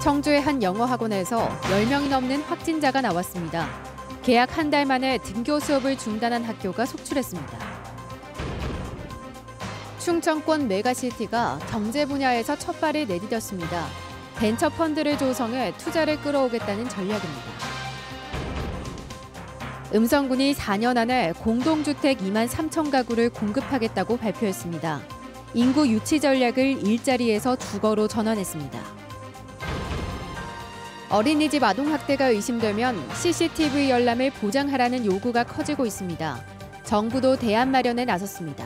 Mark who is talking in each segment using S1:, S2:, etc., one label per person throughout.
S1: 청주의 한 영어학원에서 10명이 넘는 확진자가 나왔습니다. 개학 한 달 만에 등교 수업을 중단한 학교가 속출했습니다. 충청권 메가시티가 경제 분야에서 첫 발을 내디뎠습니다. 벤처 펀드를 조성해 투자를 끌어오겠다는 전략입니다. 음성군이 4년 안에 공동주택 2만 3천 가구를 공급하겠다고 발표했습니다. 인구 유치 전략을 일자리에서 주거로 전환했습니다. 어린이집 아동학대가 의심되면 CCTV 열람을 보장하라는 요구가 커지고 있습니다. 정부도 대안 마련에 나섰습니다.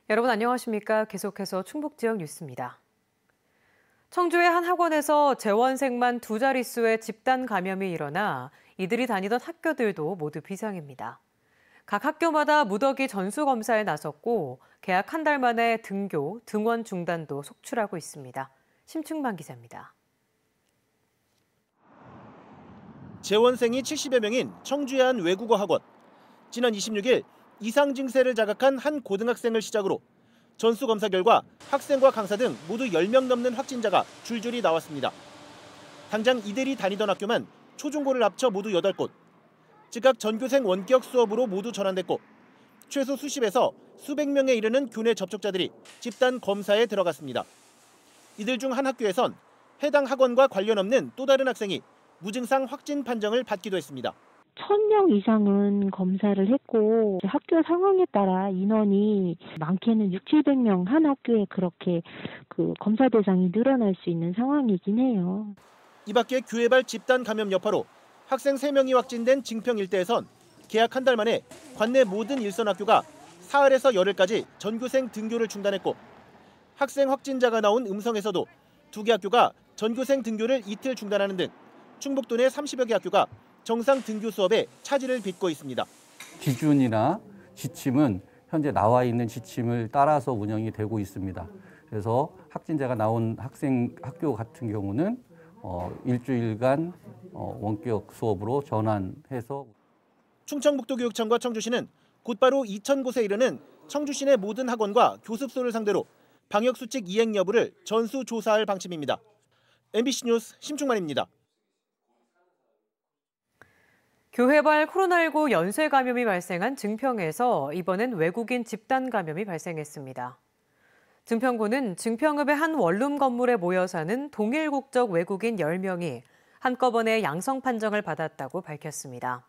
S2: 여러분 안녕하십니까? 계속해서 충북 지역 뉴스입니다. 청주의 한 학원에서 재원생만 2자릿수의 집단 감염이 일어나 이들이 다니던 학교들도 모두 비상입니다. 각 학교마다 무더기 전수검사에 나섰고 개학 한 달 만에 등교, 등원 중단도 속출하고 있습니다. 심충만 기자입니다.
S3: 재원생이 70여 명인 청주의 한 외국어 학원. 지난 26일 이상 증세를 자각한 한 고등학생을 시작으로 전수검사 결과 학생과 강사 등 모두 10명 넘는 확진자가 줄줄이 나왔습니다. 당장 이들이 다니던 학교만 초중고를 합쳐 모두 8곳. 즉각 전교생 원격 수업으로 모두 전환됐고 최소 수십에서 수백 명에 이르는 교내 접촉자들이 집단 검사에 들어갔습니다. 이들 중 한 학교에선 해당 학원과 관련 없는 또 다른 학생이 무증상 확진 판정을 받기도 했습니다.
S4: 1000명 이상은 검사를 했고 학교 상황에 따라 인원이 많게는 600~700명 한 학교에 그렇게 검사 대상이 늘어날 수 있는 상황이긴 해요.
S3: 이 밖에 교회발 집단 감염 여파로 학생 3명이 확진된 증평 일대에선 개학 한 달 만에 관내 모든 일선 학교가 사흘에서 열흘까지 전교생 등교를 중단했고 학생 확진자가 나온 음성에서도 2개 학교가 전교생 등교를 이틀 중단하는 등 충북도 내 30여 개 학교가 정상 등교 수업에 차질을 빚고 있습니다.
S5: 기준이나 지침은 현재 나와 있는 지침을 따라서 운영이 되고 있습니다. 그래서 확진자가 나온 학교 같은 경우는 일주일간 원격 수업으로 전환해서
S3: 충청북도교육청과 청주시는 곧바로 2,000곳에 이르는 청주시 내 모든 학원과 교습소를 상대로 방역수칙 이행 여부를 전수조사할 방침입니다. MBC 뉴스 심충만입니다.
S2: 교회발 코로나19 연쇄 감염이 발생한 증평에서 이번엔 외국인 집단 감염이 발생했습니다. 증평구는 증평읍의 한 원룸 건물에 모여 사는 동일 국적 외국인 10명이 한꺼번에 양성 판정을 받았다고 밝혔습니다.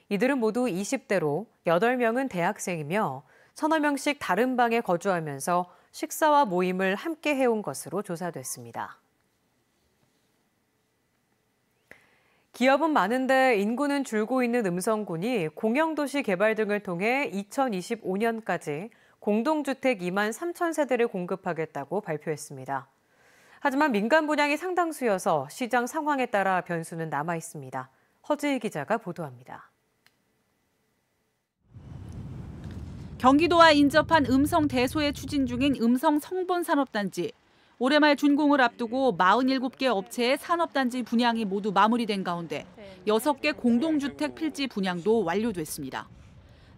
S2: 이들은 모두 20대로 8명은 대학생이며 서너 명씩 다른 방에 거주하면서 식사와 모임을 함께 해온 것으로 조사됐습니다. 기업은 많은데 인구는 줄고 있는 음성군이 공영도시 개발 등을 통해 2025년까지 공동주택 2만 3천 세대를 공급하겠다고 발표했습니다. 하지만 민간 분양이 상당수여서 시장 상황에 따라 변수는 남아 있습니다. 허지희 기자가 보도합니다.
S6: 경기도와 인접한 음성 대소에 추진 중인 음성 성본산업단지. 올해 말 준공을 앞두고 47개 업체의 산업단지 분양이 모두 마무리된 가운데 6개 공동주택 필지 분양도 완료됐습니다.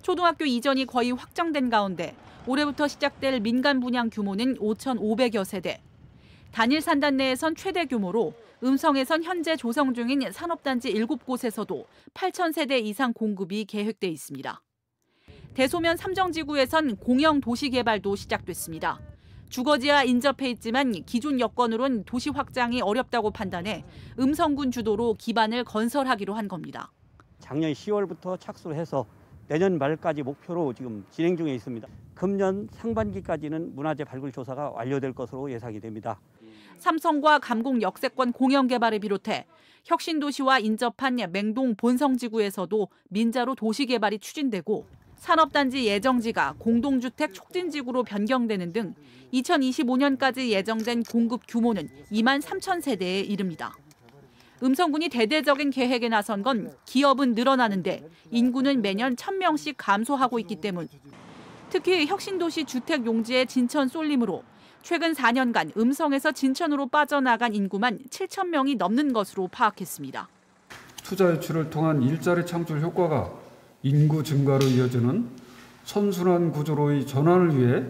S6: 초등학교 이전이 거의 확정된 가운데 올해부터 시작될 민간 분양 규모는 5,500여 세대. 단일 산단 내에선 최대 규모로 음성에선 현재 조성 중인 산업단지 7곳에서도 8,000세대 이상 공급이 계획돼 있습니다. 대소면 삼정지구에선 공영 도시 개발도 시작됐습니다. 주거지와 인접해 있지만 기존 여건으론 도시 확장이 어렵다고 판단해 음성군 주도로 기반을 건설하기로 한 겁니다.
S7: 작년 10월부터 착수를 해서 내년 말까지 목표로 지금 진행 중에 있습니다. 금년 상반기까지는 문화재 발굴 조사가 완료될 것으로 예상이 됩니다.
S6: 삼성과 감곡 역세권 공영 개발을 비롯해 혁신도시와 인접한 맹동 본성지구에서도 민자로 도시 개발이 추진되고 산업단지 예정지가 공동주택 촉진지구로 변경되는 등 2025년까지 예정된 공급 규모는 2만 3천 세대에 이릅니다. 음성군이 대대적인 계획에 나선 건 기업은 늘어나는데 인구는 매년 1,000명씩 감소하고 있기 때문. 특히 혁신도시 주택 용지의 진천 쏠림으로 최근 4년간 음성에서 진천으로 빠져나간 인구만 7,000명이 넘는 것으로 파악했습니다.
S8: 투자 유치를 통한 일자리 창출 효과가 인구 증가로 이어지는 선순환 구조로의 전환을 위해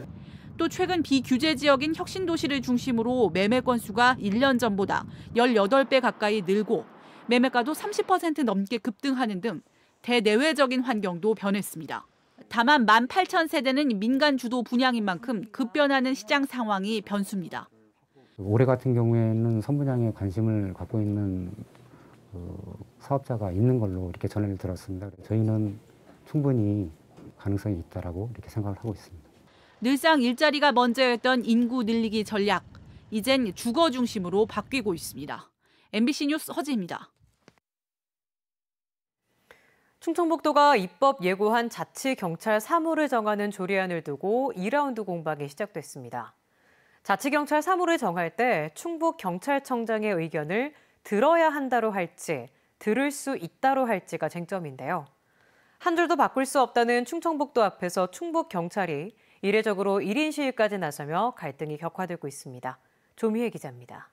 S6: 충북도 최근 비규제 지역인 혁신도시를 중심으로 매매 건수가 1년 전보다 18배 가까이 늘고 매매가도 30% 넘게 급등하는 등 대내외적인 환경도 변했습니다. 다만 18,000세대는 민간 주도 분양인 만큼 급변하는 시장 상황이 변수입니다.
S9: 올해 같은 경우에는 선분양에 관심을 갖고 있는 사업자가 있는 걸로 이렇게 전해를 들었습니다. 저희는 충분히 가능성이 있다라고 이렇게 생각을 하고 있습니다.
S6: 늘상 일자리가 먼저였던 인구 늘리기 전략, 이젠 주거 중심으로 바뀌고 있습니다. MBC 뉴스 허지입니다.
S2: 충청북도가 입법 예고한 자치경찰 사무를 정하는 조례안을 두고 2라운드 공방이 시작됐습니다. 자치경찰 사무를 정할 때 충북경찰청장의 의견을 들어야 한다로 할지, 들을 수 있다로 할지가 쟁점인데요. 한 줄도 바꿀 수 없다는 충청북도 앞에서 충북경찰이 이례적으로 1인 시위까지 나서며 갈등이 격화되고 있습니다. 조미애 기자입니다.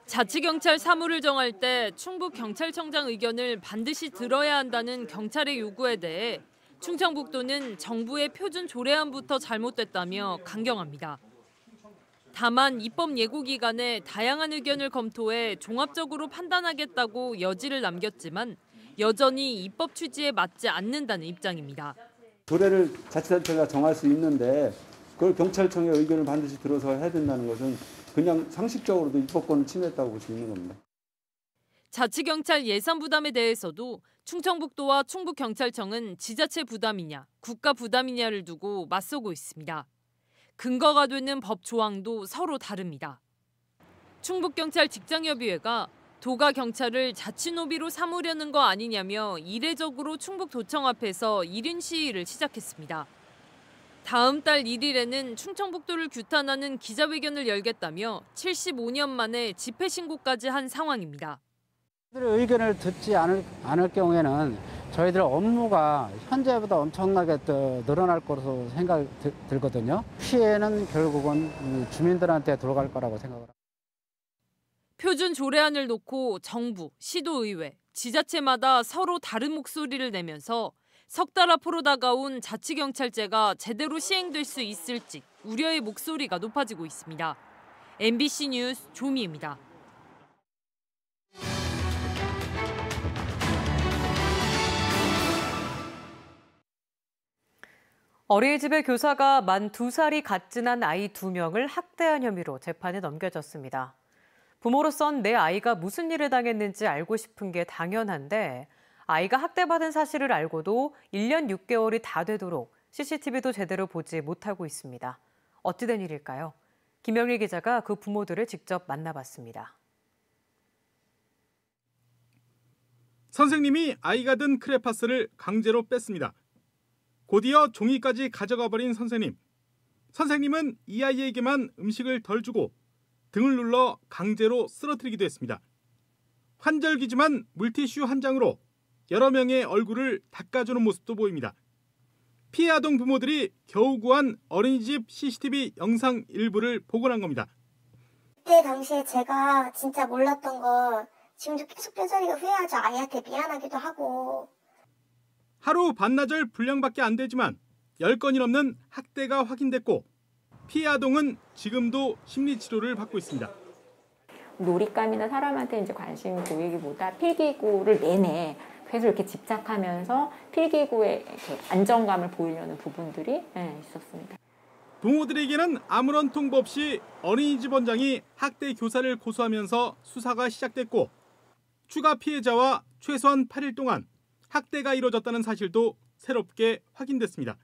S10: 자치경찰 사무를 정할 때 충북경찰청장 의견을 반드시 들어야 한다는 경찰의 요구에 대해 충청북도는 정부의 표준 조례안부터 잘못됐다며 강경합니다. 다만 입법 예고 기간에 다양한 의견을 검토해 종합적으로 판단하겠다고 여지를 남겼지만 여전히 입법 취지에 맞지 않는다는 입장입니다.
S11: 조례를 자치단체가 정할 수 있는데 그걸 경찰청의 의견을 반드시 들어서 해야 된다는 것은 그냥 상식적으로도 입법권을 침해했다고 볼 수 있는 겁니다.
S10: 자치경찰 예산 부담에 대해서도 충청북도와 충북경찰청은 지자체 부담이냐, 국가 부담이냐를 두고 맞서고 있습니다. 근거가 되는 법 조항도 서로 다릅니다. 충북경찰 직장협의회가 도가 경찰을 자치노비로 삼으려는 거 아니냐며 이례적으로 충북도청 앞에서 1인 시위를 시작했습니다. 다음 달 1일에는 충청북도를 규탄하는 기자회견을 열겠다며 75년 만에 집회 신고까지 한 상황입니다.
S12: 저희들의 의견을 듣지 않을 경우에는 저희들 업무가 현재보다 엄청나게 늘어날 것으로 생각이 들거든요. 피해는 결국은 주민들한테 돌아갈 거라고 생각을 합니다.
S10: 표준 조례안을 놓고 정부, 시도의회, 지자체마다 서로 다른 목소리를 내면서 석 달 앞으로 다가온 자치경찰제가 제대로 시행될 수 있을지 우려의 목소리가 높아지고 있습니다. MBC 뉴스 조미입니다.
S2: 어린이집의 교사가 만 2살이 갓 지난 아이 2명을 학대한 혐의로 재판에 넘겨졌습니다. 부모로선 내 아이가 무슨 일을 당했는지 알고 싶은 게 당연한데 아이가 학대받은 사실을 알고도 1년 6개월이 다 되도록 CCTV도 제대로 보지 못하고 있습니다. 어찌 된 일일까요? 김영리 기자가 그 부모들을 직접 만나봤습니다.
S13: 선생님이 아이가 든 크레파스를 강제로 뺐습니다. 곧이어 종이까지 가져가 버린 선생님. 선생님은 이 아이에게만 음식을 덜 주고 등을 눌러 강제로 쓰러뜨리기도 했습니다. 환절기지만 물티슈 한 장으로 여러 명의 얼굴을 닦아주는 모습도 보입니다. 피해 아동 부모들이 겨우 구한 어린이집 CCTV 영상 일부를 복원한 겁니다.
S14: 그때 당시에 제가 진짜 몰랐던 거 지금도 계속 뼈저리가 후회하죠. 아이한테 미안하기도 하고.
S13: 하루 반나절 분량밖에 안 되지만 10건이 넘는 학대가 확인됐고 피해 아동은 지금도 심리치료를 받고 있습니다.
S15: 놀잇감이나 사람한테 이제 관심 보이기보다 필기구를 내내 계속 이렇게 집착하면서 필기구에 이렇게 안정감을 보이려는 부분들이 있었습니다.
S13: 부모들에게는 아무런 통보 없이 어린이집 원장이 학대 교사를 고소하면서 수사가 시작됐고 추가 피해자와 최소한 8일 동안 학대가 이뤄졌다는 사실도 새롭게 확인됐습니다.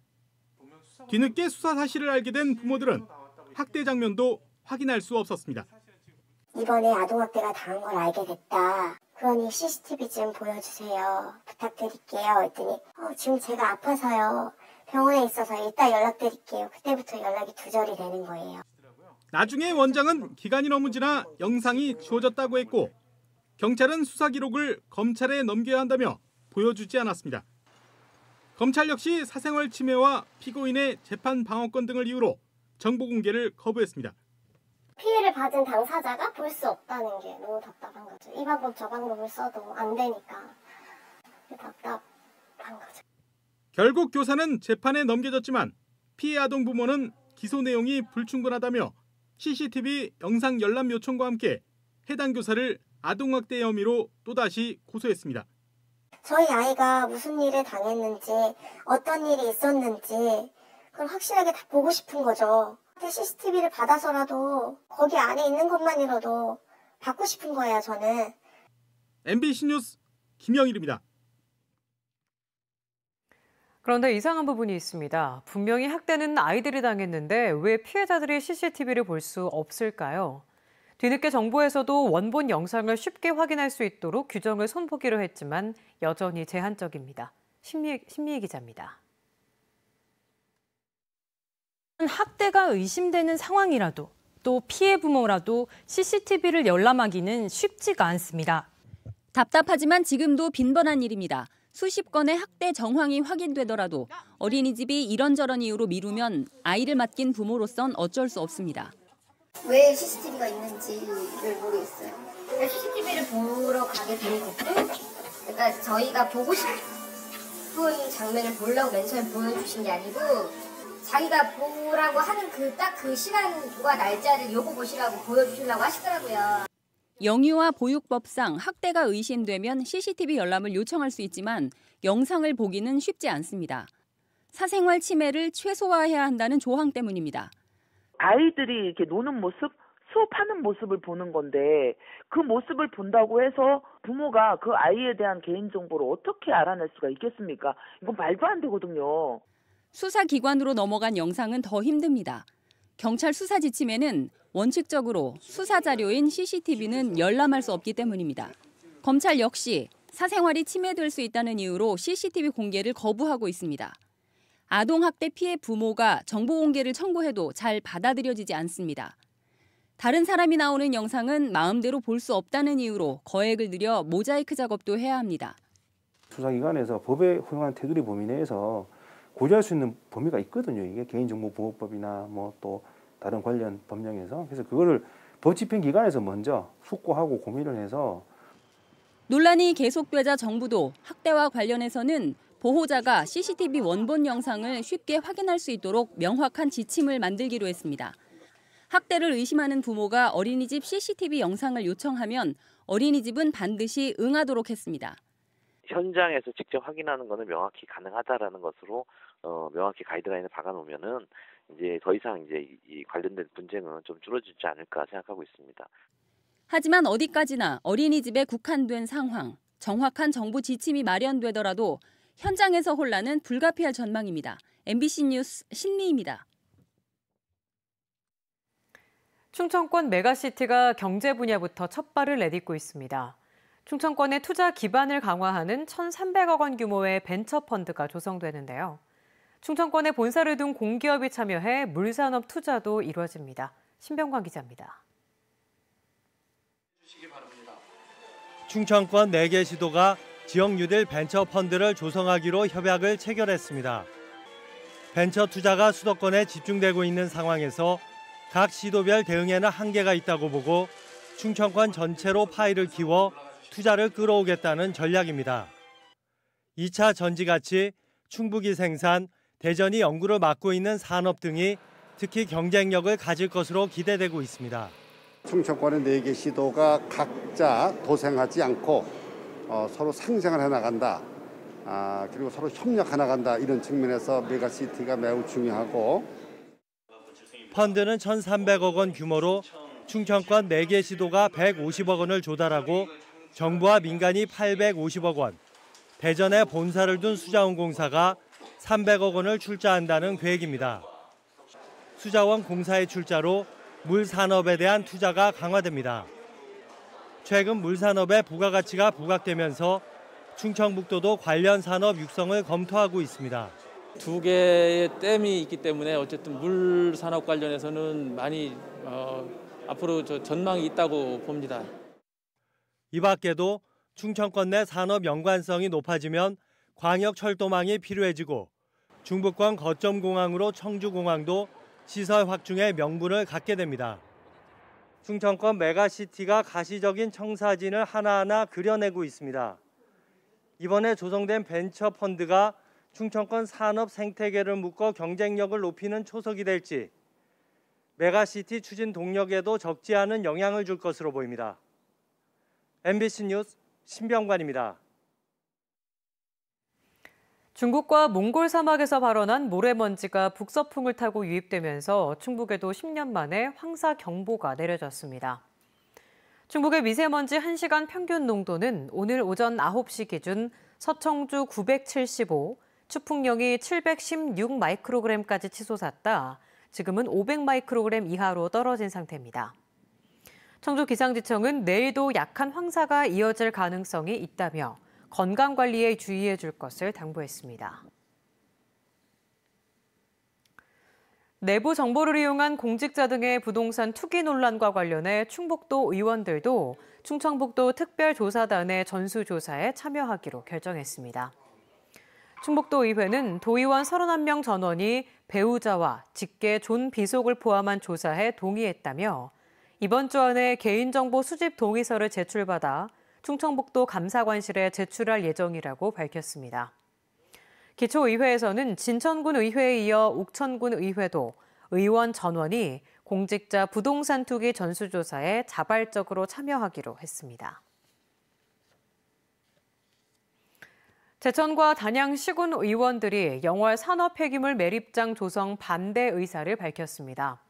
S13: 뒤늦게 수사 사실을 알게 된 부모들은 학대 장면도 확인할 수 없었습니다.
S14: 이번에 아동학대가 당한 걸 알게 됐다. 그러니 CCTV 좀 보여주세요. 부탁드릴게요. 했더니 지금 제가 아파서요. 병원에 있어서 이따 연락드릴게요. 그때부터 연락이 두절이 되는 거예요.
S13: 나중에 원장은 기간이 너무 지나 영상이 지워졌다고 했고 경찰은 수사 기록을 검찰에 넘겨야 한다며 보여주지 않았습니다. 검찰 역시 사생활 침해와 피고인의 재판 방어권 등을 이유로 정보 공개를 거부했습니다.
S14: 피해를 받은 당사자가 볼 수 없다는 게 너무 답답한 거죠. 이 방법 저 방법을 써도 안 되니까 답답한 거죠.
S13: 결국 교사는 재판에 넘겨졌지만 피해 아동 부모는 기소 내용이 불충분하다며 CCTV 영상 열람 요청과 함께 해당 교사를 아동학대 혐의로 또다시 고소했습니다.
S14: 저희 아이가 무슨 일을 당했는지, 어떤 일이 있었는지 그걸 확실하게 다 보고 싶은 거죠. CCTV를 받아서라도 거기 안에 있는 것만이라도 받고 싶은 거예요, 저는.
S13: MBC 뉴스 김영일입니다.
S2: 그런데 이상한 부분이 있습니다. 분명히 학대는 아이들이 당했는데 왜 피해자들이 CCTV를 볼 수 없을까요? 뒤늦게 정부에서도 원본 영상을 쉽게 확인할 수 있도록 규정을 손보기로 했지만 여전히 제한적입니다. 신미희 기자입니다.
S16: 학대가 의심되는 상황이라도 또 피해 부모라도 CCTV를 열람하기는 쉽지가 않습니다.
S17: 답답하지만 지금도 빈번한 일입니다. 수십 건의 학대 정황이 확인되더라도 어린이집이 이런저런 이유로 미루면 아이를 맡긴 부모로선 어쩔 수 없습니다.
S14: 왜 CCTV가 있는지를 모르겠어요. CCTV를 보러 가게 된 것도 그러니까 저희가 보고 싶은 장면을 보려고 맨 처음에 보여주신 게 아니고 자기가 보라고 하는 그 시간과 날짜를 요거 보시라고 보여주시려고 하시더라고요.
S17: 영유아 보육법상 학대가 의심되면 CCTV 열람을 요청할 수 있지만 영상을 보기는 쉽지 않습니다. 사생활 침해를 최소화해야 한다는 조항 때문입니다.
S18: 아이들이 이렇게 노는 모습, 수업하는 모습을 보는 건데 그 모습을 본다고 해서 부모가 그 아이에 대한 개인정보를 어떻게 알아낼 수가 있겠습니까? 이건 말도 안 되거든요.
S17: 수사기관으로 넘어간 영상은 더 힘듭니다. 경찰 수사 지침에는 원칙적으로 수사 자료인 CCTV는 열람할 수 없기 때문입니다. 검찰 역시 사생활이 침해될 수 있다는 이유로 CCTV 공개를 거부하고 있습니다. 아동학대 피해 부모가 정보 공개를 청구해도 잘 받아들여지지 않습니다. 다른 사람이 나오는 영상은 마음대로 볼 수 없다는 이유로 거액을 들여 모자이크 작업도 해야 합니다.
S19: 수사기관에서 법에 허용한 테두리 범위 내에서 고려할 수 있는 범위가 있거든요. 이게 개인정보보호법이나 뭐 또 다른 관련 법령에서. 그래서 그거를 법 집행기관에서 먼저 숙고하고 고민을 해서.
S17: 논란이 계속되자 정부도 학대와 관련해서는 보호자가 CCTV 원본 영상을 쉽게 확인할 수 있도록 명확한 지침을 만들기로 했습니다. 학대를 의심하는 부모가 어린이집 CCTV 영상을 요청하면 어린이집은 반드시 응하도록 했습니다.
S20: 현장에서 직접 확인하는 것은 명확히 가능하다라는 것으로 명확히 가이드라인을 박아놓으면은 이제 더 이상 이제 이 관련된 분쟁은 좀 줄어들지 않을까 생각하고 있습니다.
S17: 하지만 어디까지나 어린이집에 국한된 상황, 정확한 정부 지침이 마련되더라도 현장에서 혼란은 불가피할 전망입니다. MBC 뉴스 신미희입니다.
S2: 충청권 메가시티가 경제 분야부터 첫 발을 내딛고 있습니다. 충청권의 투자 기반을 강화하는 1,300억 원 규모의 벤처펀드가 조성되는데요. 충청권에 본사를 둔 공기업이 참여해 물산업 투자도 이루어집니다. 신병관 기자입니다.
S21: 충청권 4개 시도가 지역 뉴딜 벤처펀드를 조성하기로 협약을 체결했습니다. 벤처 투자가 수도권에 집중되고 있는 상황에서 각 시도별 대응에는 한계가 있다고 보고 충청권 전체로 파이를 키워 투자를 끌어오겠다는 전략입니다. 2차 전지가치, 충북이 생산, 대전이 연구를 맡고 있는 산업 등이 특히 경쟁력을 가질 것으로 기대되고 있습니다.
S22: 충청권의 4개 시도가 각자 도생하지 않고 서로 상생을 해나간다. 그리고 서로 협력해 나간다. 이런 측면에서 메가시티가 매우 중요하고.
S21: 펀드는 1,300억 원 규모로 충청권 4개 시도가 150억 원을 조달하고 정부와 민간이 850억 원, 대전에 본사를 둔 수자원공사가 300억 원을 출자한다는 계획입니다. 수자원 공사의 출자로 물산업에 대한 투자가 강화됩니다. 최근 물산업의 부가가치가 부각되면서 충청북도도 관련 산업 육성을 검토하고 있습니다.
S23: 2개의 댐이 있기 때문에 어쨌든 물산업 관련해서는 많이 앞으로 전망이 있다고 봅니다.
S21: 이 밖에도 충청권 내 산업 연관성이 높아지면 광역철도망이 필요해지고 중부권 거점공항으로 청주공항도 시설 확충의 명분을 갖게 됩니다. 충청권 메가시티가 가시적인 청사진을 하나하나 그려내고 있습니다. 이번에 조성된 벤처펀드가 충청권 산업 생태계를 묶어 경쟁력을 높이는 초석이 될지 메가시티 추진 동력에도 적지 않은 영향을 줄 것으로 보입니다. MBC 뉴스 신병관입니다.
S2: 중국과 몽골 사막에서 발원한 모래먼지가 북서풍을 타고 유입되면서 충북에도 10년 만에 황사경보가 내려졌습니다. 충북의 미세먼지 1시간 평균 농도는 오늘 오전 9시 기준 서청주 975, 추풍령이 716 마이크로그램까지 치솟았다. 지금은 500 마이크로그램 이하로 떨어진 상태입니다. 청주기상지청은 내일도 약한 황사가 이어질 가능성이 있다며 건강관리에 주의해 줄 것을 당부했습니다. 내부 정보를 이용한 공직자 등의 부동산 투기 논란과 관련해 충북도 의원들도 충청북도 특별조사단의 전수조사에 참여하기로 결정했습니다. 충북도 의회는 도의원 31명 전원이 배우자와 직계 존 비속을 포함한 조사에 동의했다며 이번 주 안에 개인정보 수집 동의서를 제출받아 충청북도 감사관실에 제출할 예정이라고 밝혔습니다. 기초의회에서는 진천군 의회에 이어 옥천군 의회도 의원 전원이 공직자 부동산 투기 전수조사에 자발적으로 참여하기로 했습니다. 제천과 단양 시군 의원들이 영월 산업 폐기물 매립장 조성 반대 의사를 밝혔습니다.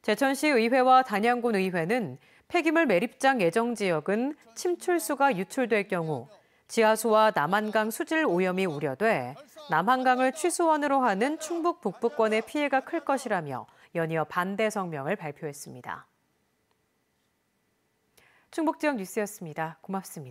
S2: 제천시 의회와 단양군 의회는 폐기물 매립장 예정 지역은 침출수가 유출될 경우 지하수와 남한강 수질 오염이 우려돼 남한강을 취수원으로 하는 충북 북부권의 피해가 클 것이라며 연이어 반대 성명을 발표했습니다. 충북 지역 뉴스였습니다. 고맙습니다.